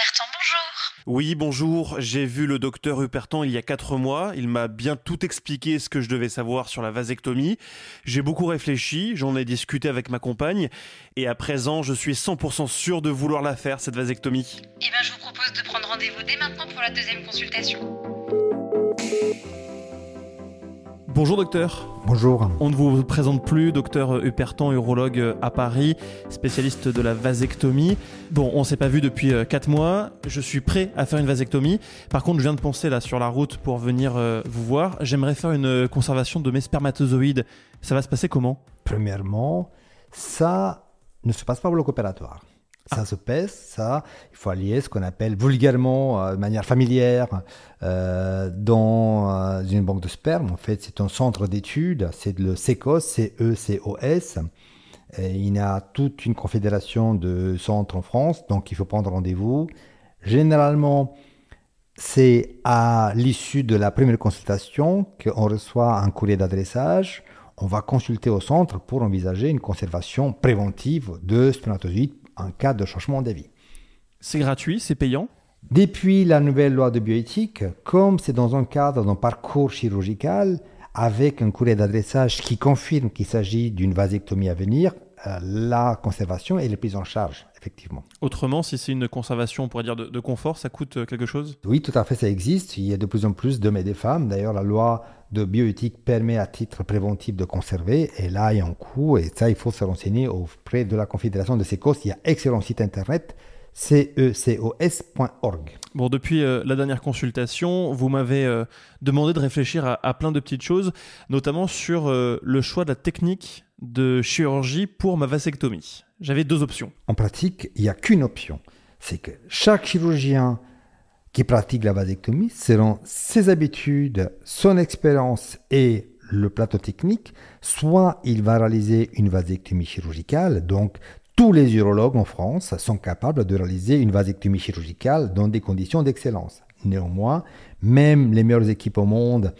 Hupertan, bonjour. Oui, bonjour. J'ai vu le docteur Hupertan il y a 4 mois. Il m'a bien tout expliqué ce que je devais savoir sur la vasectomie. J'ai beaucoup réfléchi, j'en ai discuté avec ma compagne. Et à présent, je suis 100% sûr de vouloir la faire, cette vasectomie. Eh bien, je vous propose de prendre rendez-vous dès maintenant pour la deuxième consultation. Bonjour docteur. Bonjour. On ne vous présente plus, docteur Hupertan, urologue à Paris, spécialiste de la vasectomie. Bon, on s'est pas vu depuis 4 mois, je suis prêt à faire une vasectomie. Par contre, je viens de penser là sur la route pour venir vous voir. J'aimerais faire une conservation de mes spermatozoïdes. Ça va se passer comment ? Premièrement, ça ne se passe pas au bloc opératoire. Ça se pèse, ça, il faut allier ce qu'on appelle vulgairement, de manière familière, dans une banque de sperme. En fait, c'est un centre d'études, c'est le CECOS, C-E-C-O-S. Et il y a toute une confédération de centres en France, donc il faut prendre rendez-vous. Généralement, c'est à l'issue de la première consultation qu'on reçoit un courrier d'adressage. On va consulter au centre pour envisager une conservation préventive de spermatozoïdes en cas de changement d'avis. C'est gratuit, c'est payant ? Depuis la nouvelle loi de bioéthique, comme c'est dans un cadre d'un parcours chirurgical, avec un courrier d'adressage qui confirme qu'il s'agit d'une vasectomie à venir, la conservation est prise en charge, effectivement. Autrement, si c'est une conservation, on pourrait dire de confort, ça coûte quelque chose ? Oui, tout à fait, ça existe. Il y a de plus en plus d'hommes et de femmes. D'ailleurs, la loi de bioéthique permet à titre préventif de conserver. Et là, il y a un coût. Et ça, il faut se renseigner auprès de la Confédération de CECOS. Il y a un excellent site internet, cecos.org. Bon, depuis la dernière consultation, vous m'avez demandé de réfléchir à plein de petites choses, notamment sur le choix de la technique de chirurgie pour ma vasectomie. J'avais 2 options. En pratique, il n'y a qu'une option. C'est que chaque chirurgien qui pratique la vasectomie, selon ses habitudes, son expérience et le plateau technique, soit il va réaliser une vasectomie chirurgicale, donc tous les urologues en France sont capables de réaliser une vasectomie chirurgicale dans des conditions d'excellence. Néanmoins, même les meilleures équipes au monde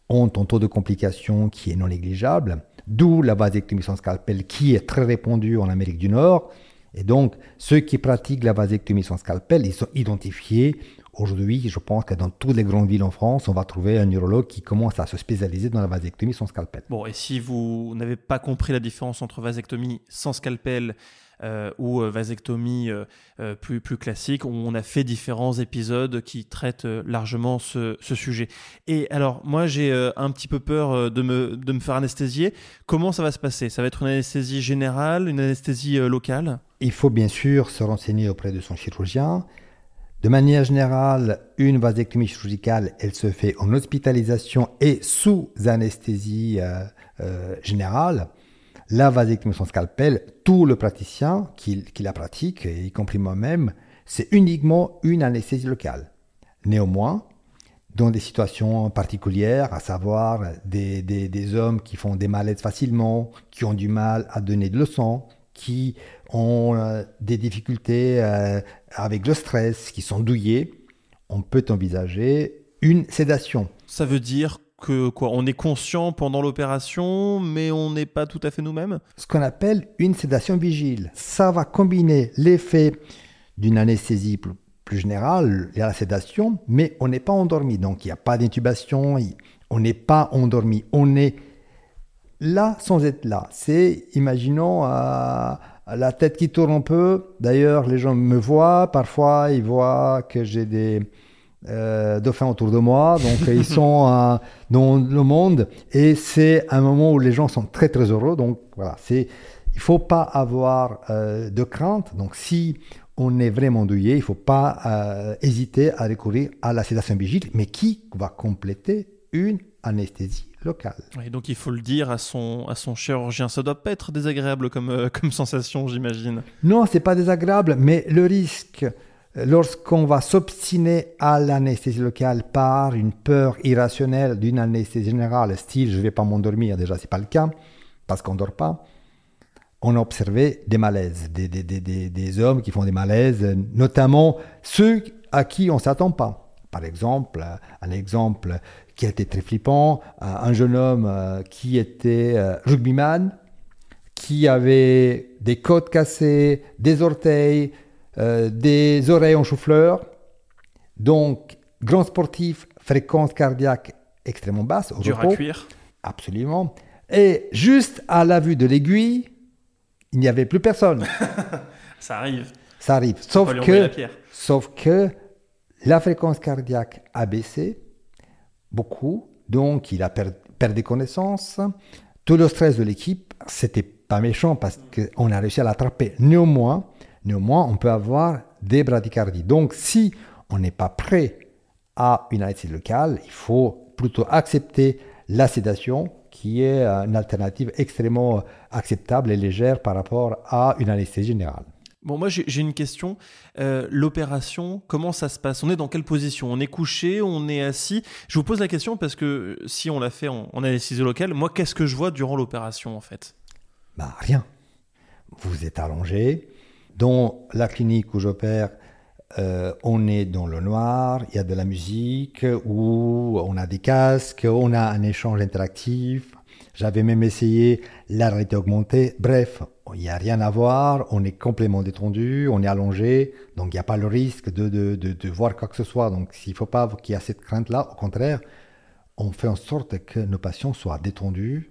ont un taux de complications qui est non négligeable, d'où la vasectomie sans scalpel qui est très répandue en Amérique du Nord. Et donc, ceux qui pratiquent la vasectomie sans scalpel, ils sont identifiés. Aujourd'hui, je pense que dans toutes les grandes villes en France, on va trouver un urologue qui commence à se spécialiser dans la vasectomie sans scalpel. Bon, et si vous n'avez pas compris la différence entre vasectomie sans scalpel ou vasectomie plus classique, on a fait différents épisodes qui traitent largement ce sujet. Et alors, moi, j'ai un petit peu peur de me faire anesthésier. Comment ça va se passer ? Ça va être une anesthésie générale, une anesthésie locale ? Il faut bien sûr se renseigner auprès de son chirurgien. De manière générale, une vasectomie chirurgicale, elle se fait en hospitalisation et sous anesthésie générale. La vasectomie sans scalpel, tout le praticien qui la pratique, y compris moi-même, c'est uniquement une anesthésie locale. Néanmoins, dans des situations particulières, à savoir des hommes qui font des malaises facilement, qui ont du mal à donner de le sang, qui ont des difficultés avec le stress, qui sont douillés, on peut envisager une sédation. Ça veut dire que quoi, on est conscient pendant l'opération, mais on n'est pas tout à fait nous-mêmes ? Ce qu'on appelle une sédation vigile. Ça va combiner l'effet d'une anesthésie plus générale, il y a la sédation, mais on n'est pas endormi. Donc il n'y a pas d'intubation, on n'est pas endormi. On est là sans être là. C'est, imaginons, la tête qui tourne un peu. D'ailleurs, les gens me voient. Parfois, ils voient que j'ai des dauphins autour de moi. Donc, ils sont dans le monde. Et c'est un moment où les gens sont très, très heureux. Donc, voilà. Il ne faut pas avoir de crainte. Donc, si on est vraiment douillé, il ne faut pas hésiter à recourir à la sédation vigile, mais qui va compléter une anesthésie locale. Et donc il faut le dire à son chirurgien. Ça doit pas être désagréable comme sensation, j'imagine. Non, c'est pas désagréable, mais le risque, lorsqu'on va s'obstiner à l'anesthésie locale par une peur irrationnelle d'une anesthésie générale, style je vais pas m'endormir, déjà c'est pas le cas, parce qu'on dort pas. On a observé des malaises, des hommes qui font des malaises, notamment ceux à qui on s'attend pas. Par exemple, un exemple qui a été très flippant, un jeune homme qui était rugbyman, qui avait des côtes cassées, des orteils, des oreilles en chou-fleur. Donc, grand sportif, fréquence cardiaque extrêmement basse. Au Dur repos. à cuire. Absolument. Et juste à la vue de l'aiguille, il n'y avait plus personne. Ça arrive. Ça arrive. On peut lui envoyer la pierre. Sauf que la fréquence cardiaque a baissé beaucoup. Donc, il a perdu connaissance. Tout le stress de l'équipe, c'était pas méchant parce qu'on a réussi à l'attraper. Néanmoins, on peut avoir des bradycardies. Donc, si on n'est pas prêt à une anesthésie locale, il faut plutôt accepter la sédation, qui est une alternative extrêmement acceptable et légère par rapport à une anesthésie générale. Bon, moi j'ai une question. L'opération, comment ça se passe? On est dans quelle position? On est couché? On est assis? Je vous pose la question parce que si on l'a fait en anesthésie locale, moi qu'est-ce que je vois durant l'opération en fait? Rien. Vous êtes allongé. Dans la clinique où j'opère, on est dans le noir, il y a de la musique, où on a des casques, on a un échange interactif. J'avais même essayé la réalité augmentée. Bref, il n'y a rien à voir, on est complètement détendu, on est allongé, donc il n'y a pas le risque de voir quoi que ce soit. Donc il ne faut pas qu'il y ait cette crainte-là. Au contraire, on fait en sorte que nos patients soient détendus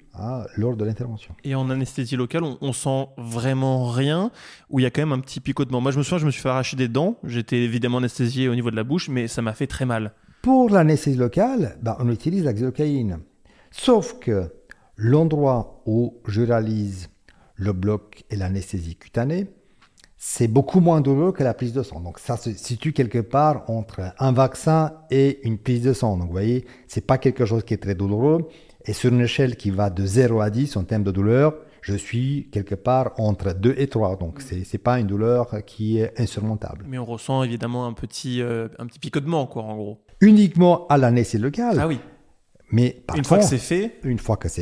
lors de l'intervention. Et en anesthésie locale, on sent vraiment rien, ou il y a quand même un petit picotement? Moi je me souviens, je me suis fait arracher des dents, j'étais évidemment anesthésié au niveau de la bouche, mais ça m'a fait très mal. Pour l'anesthésie locale, on utilise la xylocaïne. Sauf que l'endroit où je réalise le bloc et l'anesthésie cutanée, c'est beaucoup moins douloureux que la prise de sang. Donc ça se situe quelque part entre un vaccin et une prise de sang. Donc vous voyez, c'est pas quelque chose qui est très douloureux. Et sur une échelle qui va de 0 à 10 en termes de douleur, je suis quelque part entre 2 et 3. Donc c'est pas une douleur qui est insurmontable. Mais on ressent évidemment un petit picotement, quoi, en gros. Uniquement à l'anesthésie locale. Ah oui. Mais Une fois que c'est fait,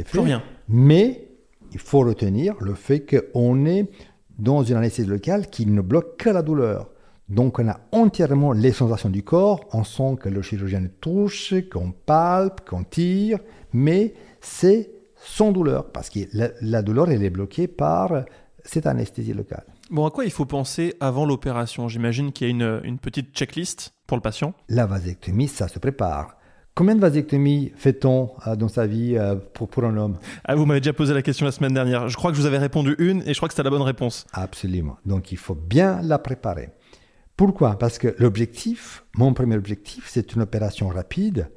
plus rien. Mais il faut retenir le fait qu'on est dans une anesthésie locale qui ne bloque que la douleur. Donc on a entièrement les sensations du corps, on sent que le chirurgien touche, qu'on palpe, qu'on tire, mais c'est sans douleur, parce que la douleur elle est bloquée par cette anesthésie locale. Bon, à quoi il faut penser avant l'opération? J'imagine qu'il y a une petite checklist pour le patient. La vasectomie, ça se prépare. Combien de vasectomies fait-on dans sa vie pour un homme? Vous m'avez déjà posé la question la semaine dernière. Je crois que je vous avais répondu une et je crois que c'était la bonne réponse. Absolument. Donc, il faut bien la préparer. Pourquoi? Parce que mon premier objectif, c'est une opération rapide,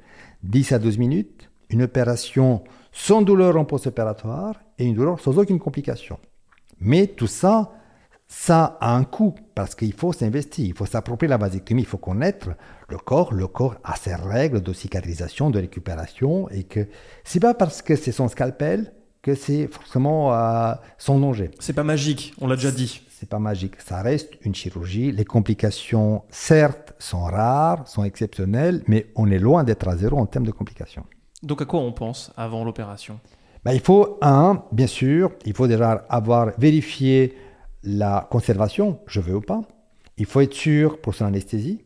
10 à 12 minutes, une opération sans douleur en post-opératoire et une douleur sans aucune complication. Mais tout ça, ça a un coût parce qu'il faut s'investir, il faut s'approprier la vasectomie, il faut connaître le corps a ses règles de cicatrisation, de récupération et que c'est pas parce que c'est son scalpel que c'est forcément sans danger. C'est pas magique, on l'a déjà dit. C'est pas magique, ça reste une chirurgie. Les complications, certes, sont rares, sont exceptionnelles, mais on est loin d'être à zéro en termes de complications. Donc à quoi on pense avant l'opération? Il faut, bien sûr, il faut déjà avoir vérifié la conservation, je veux ou pas. Il faut être sûr pour son anesthésie.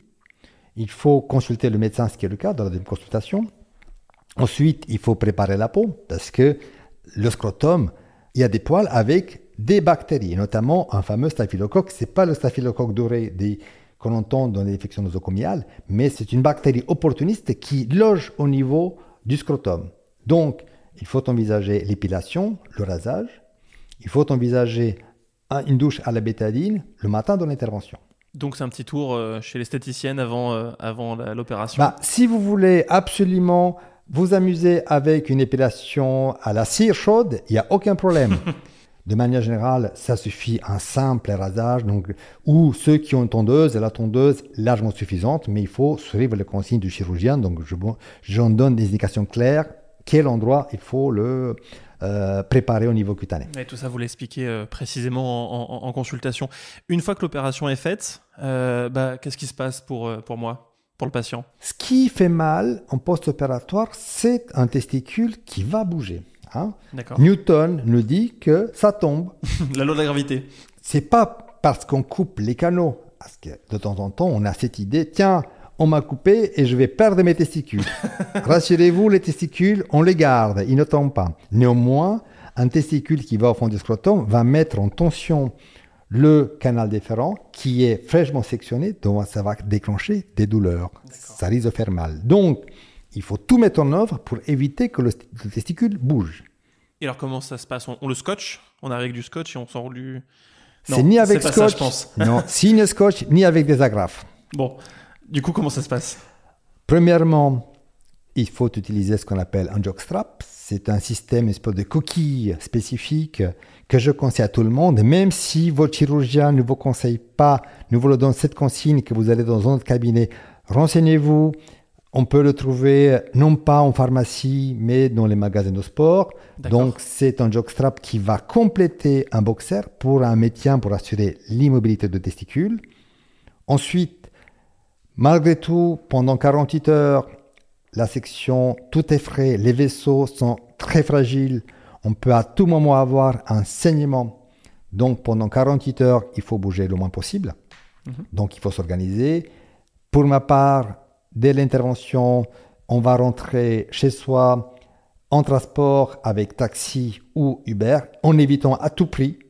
Il faut consulter le médecin, ce qui est le cas dans la deuxième consultation. Ensuite, il faut préparer la peau parce que le scrotum, il y a des poils avec des bactéries, notamment un fameux staphylocoque. Ce n'est pas le staphylocoque doré qu'on entend dans les infections nosocomiales, mais c'est une bactérie opportuniste qui loge au niveau du scrotum. Donc, il faut envisager l'épilation, le rasage. Il faut envisager une douche à la bétadine le matin de l'intervention. Donc c'est un petit tour chez l'esthéticienne avant l'opération. Si vous voulez absolument vous amuser avec une épilation à la cire chaude, il n'y a aucun problème. De manière générale, ça suffit un simple rasage, ou ceux qui ont une tondeuse, la tondeuse largement suffisante, mais il faut suivre les consignes du chirurgien. Donc j'en donne des indications claires, quel endroit il faut le préparer au niveau cutané. Et tout ça, vous l'expliquez précisément en consultation. Une fois que l'opération est faite, qu'est-ce qui se passe pour moi, pour le patient? Ce qui fait mal en post-opératoire, c'est un testicule qui va bouger. D'accord. Newton nous dit que ça tombe. La loi de la gravité. C'est pas parce qu'on coupe les canaux, parce que de temps en temps, on a cette idée, tiens, on m'a coupé et je vais perdre mes testicules. Rassurez-vous, les testicules, on les garde, ils ne tombent pas. Néanmoins, un testicule qui va au fond du scrotum va mettre en tension le canal déférent qui est fraîchement sectionné, donc ça va déclencher des douleurs. Ça risque de faire mal. Donc, il faut tout mettre en œuvre pour éviter que le testicule bouge. Et alors, comment ça se passe? On le scotch? On arrive avec du scotch et on s'enroule du... C'est ni avec c'est pas scotch, ça, je pense. non, ni scotch, ni avec des agrafes. Bon, du coup, comment ça se passe? Premièrement, il faut utiliser ce qu'on appelle un jockstrap. C'est un système, une espèce de coquille spécifique que je conseille à tout le monde, même si votre chirurgien ne vous conseille pas, ne vous le donne cette consigne que vous allez dans un autre cabinet. Renseignez-vous. On peut le trouver non pas en pharmacie, mais dans les magasins de sport. D'accord. Donc, c'est un jockstrap qui va compléter un boxer pour un maintien, pour assurer l'immobilité de testicule. Ensuite, malgré tout, pendant 48 heures, la section, tout est frais, les vaisseaux sont très fragiles. On peut à tout moment avoir un saignement. Donc, pendant 48 heures, il faut bouger le moins possible. Donc, il faut s'organiser. Pour ma part, dès l'intervention, on va rentrer chez soi en transport avec taxi ou Uber, en évitant à tout prix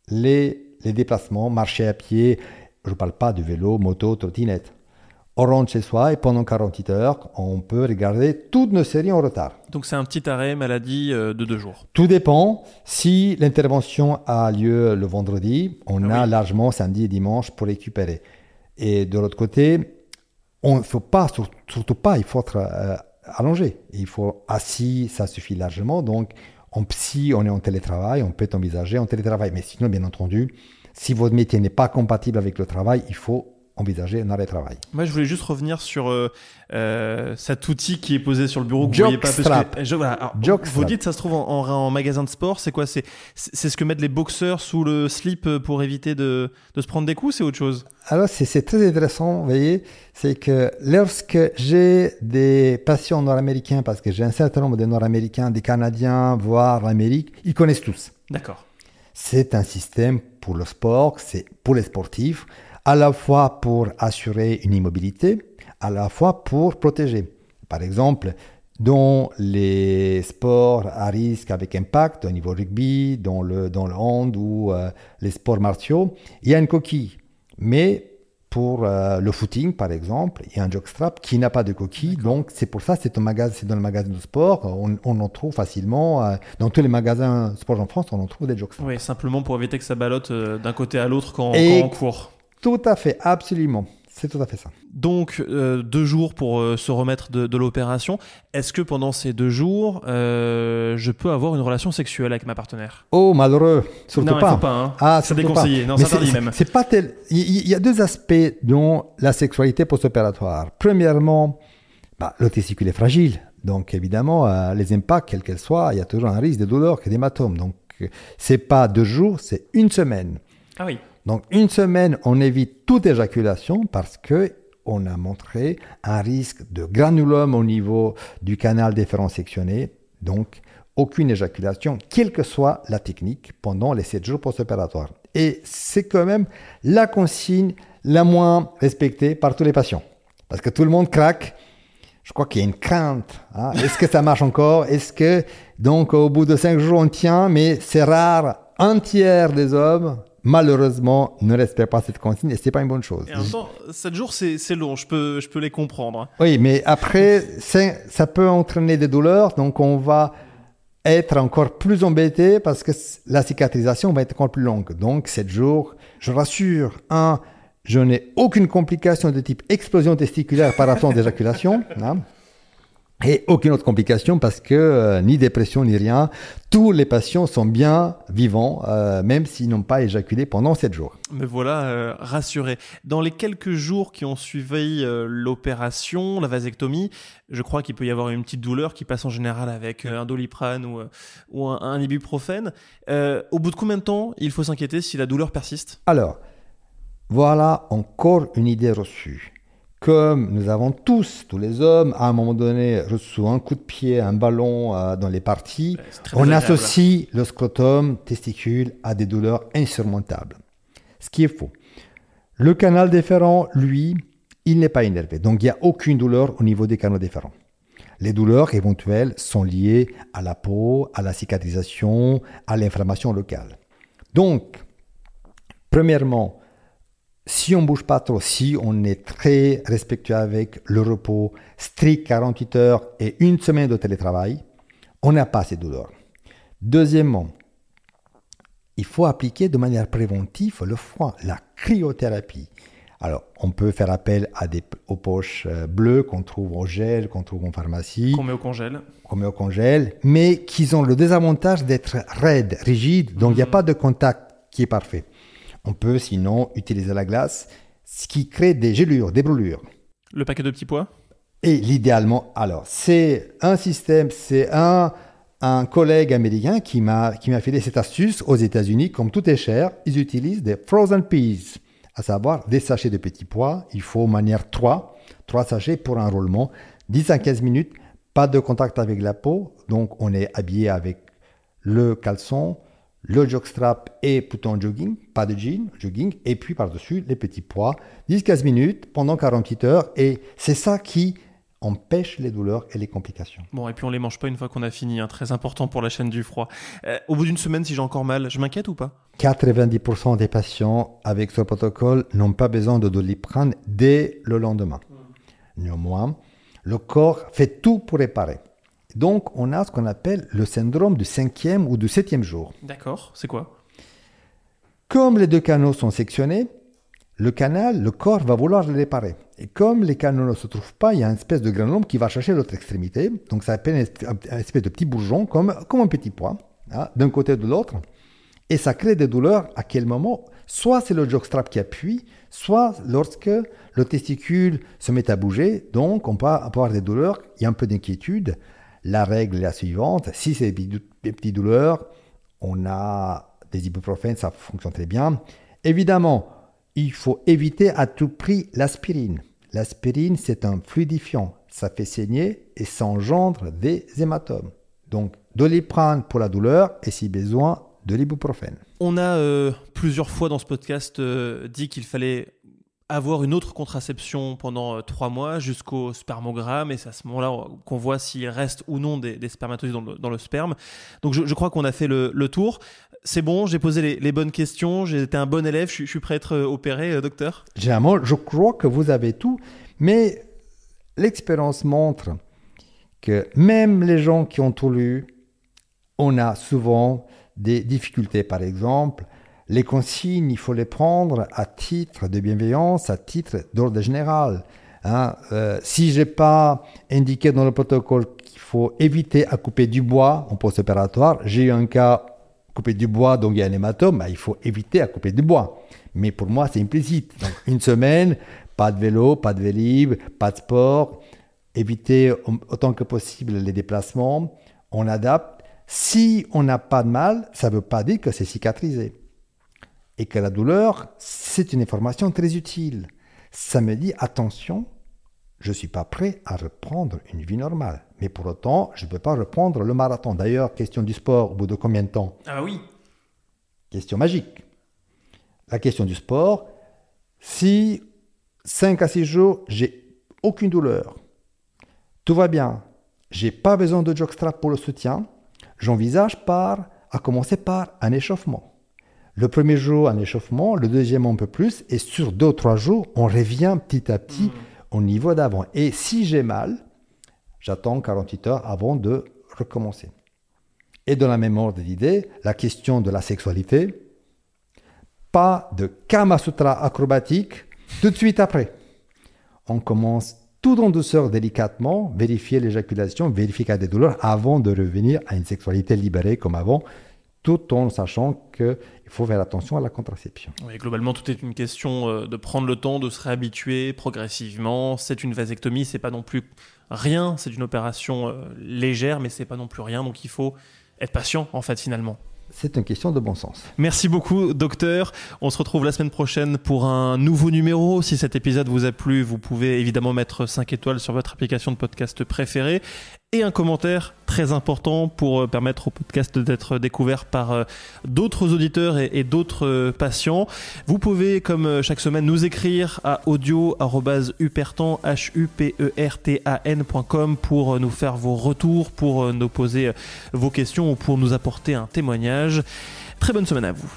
les déplacements, marcher à pied. Je ne parle pas de vélo, moto, trottinette. On rentre chez soi et pendant 48 heures, on peut regarder toutes nos séries en retard. Donc, c'est un petit arrêt maladie de 2 jours. Tout dépend. Si l'intervention a lieu le vendredi, on a largement samedi et dimanche pour récupérer. Et de l'autre côté, on ne faut pas, surtout pas, il faut être allongé. Il faut assis, ça suffit largement. Donc, si on est en télétravail, on peut envisager en télétravail. Mais sinon, bien entendu, si votre métier n'est pas compatible avec le travail, il faut envisager un arrêt de travail. Moi, je voulais juste revenir sur cet outil qui est posé sur le bureau que vous voyez pas. Parce que, voilà, alors, vous dites ça se trouve en magasin de sport. C'est quoi? C'est ce que mettent les boxeurs sous le slip pour éviter de se prendre des coups? C'est autre chose? Alors, c'est très intéressant, vous voyez, c'est que lorsque j'ai des patients nord-américains, parce que j'ai un certain nombre de nord-américains, des Canadiens, voire l'Amérique, ils connaissent tous. D'accord. C'est un système pour le sport, c'est pour les sportifs, à la fois pour assurer une immobilité, à la fois pour protéger. Par exemple, dans les sports à risque avec impact, au niveau rugby, dans le hand ou les sports martiaux, il y a une coquille. Mais pour le footing, par exemple, il y a un jockstrap qui n'a pas de coquille. D'accord. Donc, c'est pour ça que c'est dans le magasin de sport. On en trouve facilement. Dans tous les magasins de sport en France, on en trouve des jockstraps. Oui, simplement pour éviter que ça ballotte d'un côté à l'autre quand on court. Tout à fait, absolument. C'est tout à fait ça. Donc, 2 jours pour se remettre de l'opération. Est-ce que pendant ces 2 jours, je peux avoir une relation sexuelle avec ma partenaire? Oh, malheureux. Surtout non, pas. Il faut pas. Hein. Ah, c'est déconseillé. Non, c'est interdit même. C'est pas tel... Il y a 2 aspects dans la sexualité post-opératoire. Premièrement, le testicule est fragile. Donc, évidemment, les impacts, quels qu'ils soient, il y a toujours un risque de douleur et d'hématome. Donc, c'est pas 2 jours, c'est 1 semaine. Ah oui. Donc, 1 semaine, on évite toute éjaculation parce qu'on a montré un risque de granulome au niveau du canal déférent sectionné. Donc, aucune éjaculation, quelle que soit la technique, pendant les 7 jours post-opératoires. Et c'est quand même la consigne la moins respectée par tous les patients. Parce que tout le monde craque. Je crois qu'il y a une crainte. Hein. Est-ce que ça marche encore? Est-ce que, donc, au bout de 5 jours, on tient? Mais c'est rare. 1/3 des hommes, malheureusement, ne respectent pas cette consigne et ce n'est pas une bonne chose. Et en même temps, 7 jours, c'est long. Je peux les comprendre. Oui, mais après, ça peut entraîner des douleurs. Donc, on va être encore plus embêté parce que la cicatrisation va être encore plus longue. Donc, 7 jours, je rassure, je n'ai aucune complication de type explosion testiculaire par absence d'éjaculation. Hein. Et aucune autre complication parce que ni dépression ni rien, tous les patients sont bien vivants, même s'ils n'ont pas éjaculé pendant 7 jours. Me voilà rassuré. Dans les quelques jours qui ont suivi l'opération, la vasectomie, je crois qu'il peut y avoir une petite douleur qui passe en général avec un Doliprane ou un ibuprofène. Au bout de combien de temps il faut s'inquiéter si la douleur persiste? Alors, voilà encore une idée reçue. Comme nous avons tous les hommes, à un moment donné, reçu un coup de pied, un ballon dans les parties, on associe le scrotum, testicule, à des douleurs insurmontables. Ce qui est faux. Le canal déférent, lui, il n'est pas énervé. Donc, il n'y a aucune douleur au niveau des canaux déférents. Les douleurs éventuelles sont liées à la peau, à la cicatrisation, à l'inflammation locale. Donc, Premièrement, si on ne bouge pas trop, si on est très respectueux avec le repos, strict 48 heures et une semaine de télétravail, on n'a pas ces douleurs. Deuxièmement, il faut appliquer de manière préventive le froid, la cryothérapie. Alors, on peut faire appel aux poches bleues qu'on trouve au gel, qu'on trouve en pharmacie. Qu'on met au congèle. Mais qui ont le désavantage d'être raides, rigides, donc il n'y a pas de contact qui est parfait. On peut sinon utiliser la glace, ce qui crée des gelures, des brûlures. Le paquet de petits pois ? Et l'idéalement, alors, c'est un système, c'est un collègue américain qui m'a filé cette astuce aux États-Unis. Comme tout est cher, ils utilisent des frozen peas, à savoir des sachets de petits pois. Il faut manière 3 sachets pour un roulement, 10 à 15 minutes, pas de contact avec la peau. Donc, on est habillé avec le caleçon, le jockstrap et bouton jogging, pas de jean, jogging, et puis par-dessus les petits pois, 10-15 minutes pendant 48 heures. Et c'est ça qui empêche les douleurs et les complications. Bon, et puis on les mange pas une fois qu'on a fini, très important pour la chaîne du froid. Au bout d'une semaine, si j'ai encore mal, je m'inquiète ou pas ? 90% des patients avec ce protocole n'ont pas besoin de Doliprane dès le lendemain. Néanmoins, le corps fait tout pour réparer. Donc, on a ce qu'on appelle le syndrome du 5e ou du 7e jour. D'accord, c'est quoi ? Comme les deux canaux sont sectionnés, le corps va vouloir le réparer. Et comme les canaux ne se trouvent pas, il y a une espèce de granulome qui va chercher l'autre extrémité. Donc, ça s'appelle une espèce de petit bourgeon, comme un petit pois, d'un côté ou de l'autre. Et ça crée des douleurs à quel moment ? Soit c'est le jockstrap qui appuie, soit lorsque le testicule se met à bouger. Donc, on peut avoir des douleurs, il y a un peu d'inquiétude. La règle est la suivante. Si c'est des petites douleurs, on a des ibuprofènes, ça fonctionne très bien. Évidemment, il faut éviter à tout prix l'aspirine. L'aspirine, c'est un fluidifiant. Ça fait saigner et ça engendre des hématomes. Donc, Doliprane pour la douleur et si besoin, de l'ibuprofène. On a plusieurs fois dans ce podcast dit qu'il fallait avoir une autre contraception pendant 3 mois jusqu'au spermogramme, et c'est à ce moment-là qu'on voit s'il reste ou non des spermatozoïdes dans le sperme. Donc je crois qu'on a fait le tour. C'est bon, j'ai posé les bonnes questions, j'ai été un bon élève, je suis prêt à être opéré, docteur ? Généralement, je crois que vous avez tout, mais l'expérience montre que même les gens qui ont tout lu, on a souvent des difficultés. Par exemple, les consignes, il faut les prendre à titre de bienveillance, à titre d'ordre général. Si je n'ai pas indiqué dans le protocole qu'il faut éviter à couper du bois en post-opératoire, j'ai eu un cas couper du bois, donc il y a un hématome, il faut éviter à couper du bois. Mais pour moi, c'est implicite. Donc, une semaine, pas de vélo, pas de vélib, pas de sport, éviter autant que possible les déplacements, on adapte. Si on n'a pas de mal, ça ne veut pas dire que c'est cicatrisé. Et que la douleur, c'est une information très utile. Ça me dit, attention, je ne suis pas prêt à reprendre une vie normale. Mais pour autant, je ne peux pas reprendre le marathon. D'ailleurs, question du sport, au bout de combien de temps ? Ah oui. Question magique. La question du sport, si 5 à 6 jours, j'ai aucune douleur, tout va bien, je n'ai pas besoin de jockstrap pour le soutien, j'envisage à commencer par un échauffement. Le premier jour, un échauffement, le deuxième, un peu plus, et sur 2 ou 3 jours, on revient petit à petit au niveau d'avant. Et si j'ai mal, j'attends 48 heures avant de recommencer. Et dans la même ordre d'idée, la question de la sexualité, pas de Kama Sutra acrobatique tout de suite après. On commence tout en douceur, délicatement, vérifier l'éjaculation, vérifier qu'il y a des douleurs avant de revenir à une sexualité libérée comme avant, tout en sachant qu'il faut faire attention à la contraception. Oui, globalement, tout est une question de prendre le temps, de se réhabituer progressivement. C'est une vasectomie, c'est pas non plus rien, c'est une opération légère, mais c'est pas non plus rien, donc il faut être patient, en fait, finalement. C'est une question de bon sens. Merci beaucoup, docteur. On se retrouve la semaine prochaine pour un nouveau numéro. Si cet épisode vous a plu, vous pouvez évidemment mettre 5 étoiles sur votre application de podcast préférée et un commentaire très important pour permettre au podcast d'être découvert par d'autres auditeurs et d'autres patients. Vous pouvez, comme chaque semaine, nous écrire à audio@hupertan.com pour nous faire vos retours, pour nous poser vos questions ou pour nous apporter un témoignage. Très bonne semaine à vous.